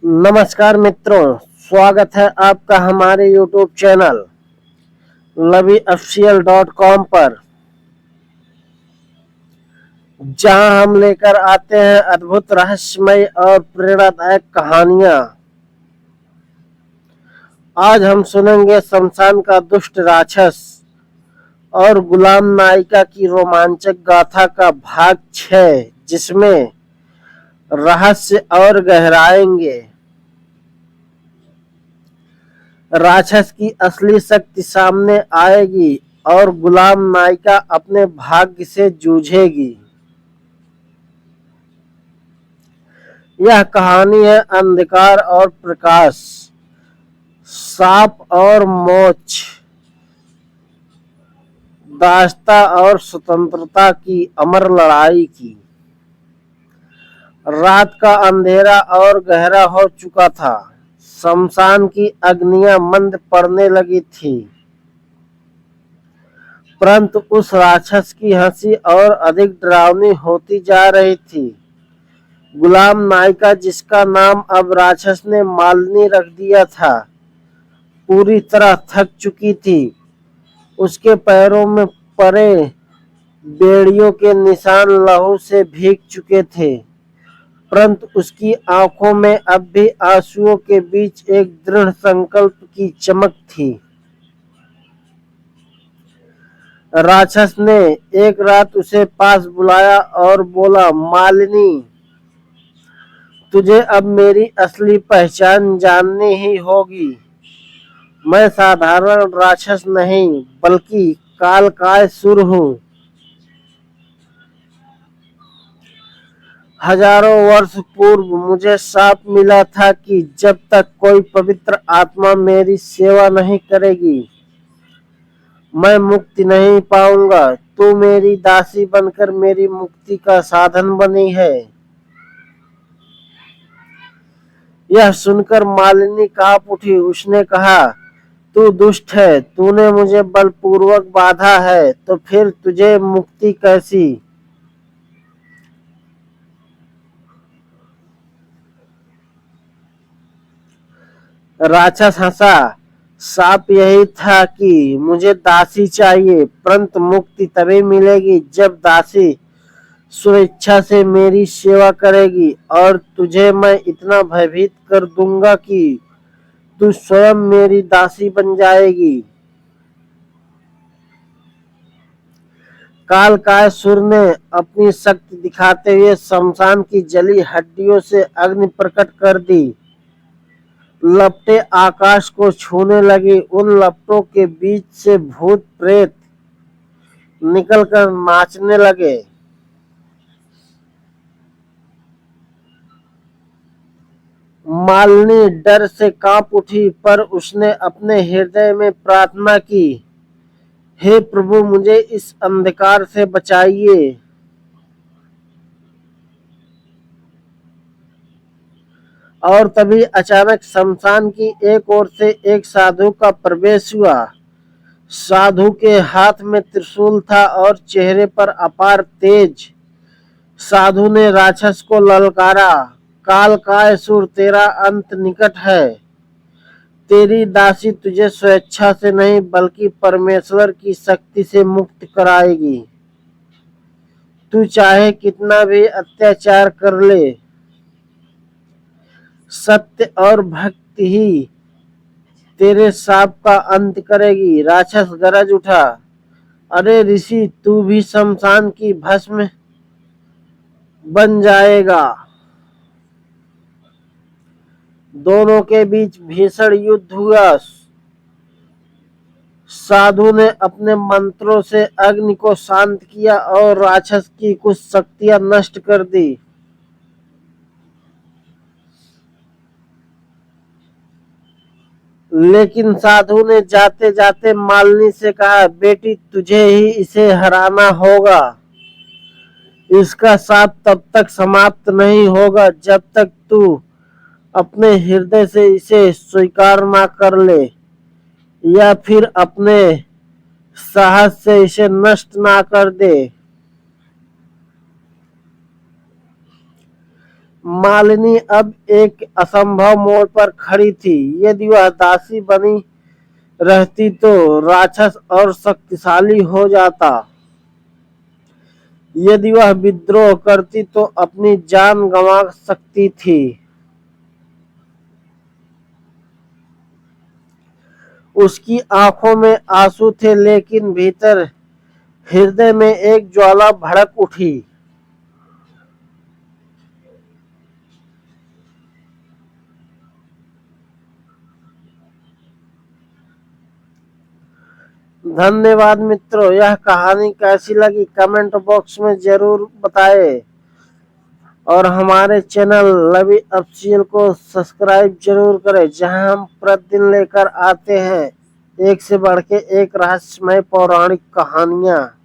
नमस्कार मित्रों, स्वागत है आपका हमारे YouTube चैनल laviofficial.com पर, जहां हम लेकर आते हैं अद्भुत रहस्यमय और प्रेरणादायक कहानियां। आज हम सुनेंगे शमशान का दुष्ट राक्षस और गुलाम नायिका की रोमांचक गाथा का भाग 6, जिसमें रहस्य और गहराएंगे। राक्षस की असली शक्ति सामने आएगी और गुलाम नायिका अपने भाग्य से जूझेगी। यह कहानी है अंधकार और प्रकाश, सांप और मोक्ष, दास्ता और स्वतंत्रता की अमर लड़ाई की। रात का अंधेरा और गहरा हो चुका था। शमशान की अग्नियां मंद पड़ने लगी थी, परंतु उस राक्षस की हंसी और अधिक डरावनी होती जा रही थी। गुलाम नायिका, जिसका नाम अब राक्षस ने मालिनी रख दिया था, पूरी तरह थक चुकी थी। उसके पैरों में पड़े बेड़ियों के निशान लहू से भीग चुके थे, परंतु उसकी आंखों में अब भी आंसुओं के बीच एक दृढ़ संकल्प की चमक थी। राक्षस ने एक रात उसे पास बुलाया और बोला, मालिनी, तुझे अब मेरी असली पहचान जाननी ही होगी। मैं साधारण राक्षस नहीं, बल्कि कालकासुर हूँ। हजारों वर्ष पूर्व मुझे शाप मिला था कि जब तक कोई पवित्र आत्मा मेरी सेवा नहीं करेगी, मैं मुक्ति नहीं पाऊंगा। तू मेरी दासी बनकर मेरी मुक्ति का साधन बनी है। यह सुनकर मालिनी कांप उठी। उसने कहा, तू दुष्ट है, तूने मुझे बलपूर्वक बाधा है, तो फिर तुझे मुक्ति कैसी? राक्षस हंसा। साप यही था कि मुझे दासी चाहिए, परंतु मुक्ति तभी मिलेगी जब दासी स्वेच्छा से मेरी सेवा करेगी, और तुझे मैं इतना भयभीत कर दूंगा कि तू स्वयं मेरी दासी बन जाएगी। कालकासुर ने अपनी शक्ति दिखाते हुए शमशान की जली हड्डियों से अग्नि प्रकट कर दी। लपटें आकाश को छूने लगी। उन लपटों के बीच से भूत प्रेत निकलकर नाचने लगे। मालिनी डर से कांप उठी, पर उसने अपने हृदय में प्रार्थना की, हे प्रभु, मुझे इस अंधकार से बचाइए। और तभी अचानक शमशान की एक ओर से एक साधु का प्रवेश हुआ। साधु के हाथ में त्रिशूल था और चेहरे पर अपार तेज। साधु ने राक्षस को ललकारा, कालकासुर, तेरा अंत निकट है। तेरी दासी तुझे स्वेच्छा से नहीं, बल्कि परमेश्वर की शक्ति से मुक्त कराएगी। तू चाहे कितना भी अत्याचार कर ले, सत्य और भक्ति ही तेरे शाप का अंत करेगी। राक्षस गरज उठा, अरे ऋषि, तू भी शमशान की भस्म बन जाएगा। दोनों के बीच भीषण युद्ध हुआ। साधु ने अपने मंत्रों से अग्नि को शांत किया और राक्षस की कुछ शक्तियां नष्ट कर दी। लेकिन साधु ने जाते जाते मालिनी से कहा, बेटी, तुझे ही इसे हराना होगा। इसका साथ तब तक समाप्त नहीं होगा जब तक तू अपने हृदय से इसे स्वीकार ना कर ले, या फिर अपने साहस से इसे नष्ट ना कर दे। मालिनी अब एक असंभव मोड़ पर खड़ी थी। यदि वह दासी बनी रहती तो राक्षस और शक्तिशाली हो जाता। यदि वह विद्रोह करती तो अपनी जान गंवा सकती थी। उसकी आंखों में आंसू थे, लेकिन भीतर हृदय में एक ज्वाला भड़क उठी। धन्यवाद मित्रों, यह कहानी कैसी लगी कमेंट बॉक्स में जरूर बताएं और हमारे चैनल लवी ऑफिशियल को सब्सक्राइब जरूर करें, जहां हम प्रतिदिन लेकर आते हैं एक से बढ़ के एक रहस्यमय पौराणिक कहानियां।